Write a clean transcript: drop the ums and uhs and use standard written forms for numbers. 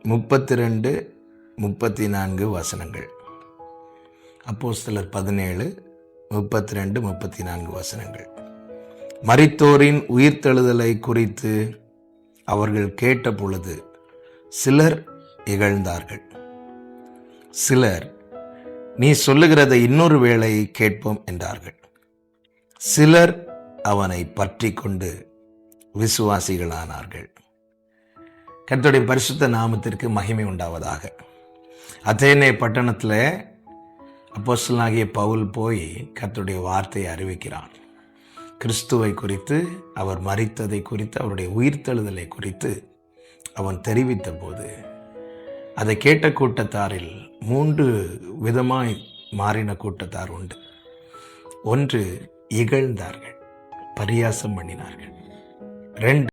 32, 34 வசனங்கள். அப்போஸ்தலர் 17, 32, 34 வசனங்கள். மரித்தோரின் உயிர்த்தெழுதலை குறித்து அவர்கள் கேட்ட பொழுது சிலர் இகழ்ந்தார்கள். சிலர், நீ சொல்லுகிறதை இன்னொரு வேளை கேட்போம் என்றார்கள். சிலர் அவனை பற்றி கொண்டு விசுவாசிகளானார்கள். கர்த்தருடைய பரிசுத்த நாமத்திற்கு மகிமை உண்டாவதாக. அதேனே பட்டணத்தில் அப்போஸ்தலனாகிய பவுல் போய் கர்த்தருடைய வார்த்தையை அறிவிக்கிறான். கிறிஸ்துவை குறித்து, அவர் மரித்ததை குறித்து, அவருடைய உயிர்த்தெழுதலை குறித்து அவன் தெரிவித்த போது அதை கேட்ட கூட்டத்தாரில் 3 விதமாய் மாறின கூட்டத்தார் உண்டு. ஒன்று, இகழ்ந்தார்கள், பரியாசம் பண்ணினார்கள். 2,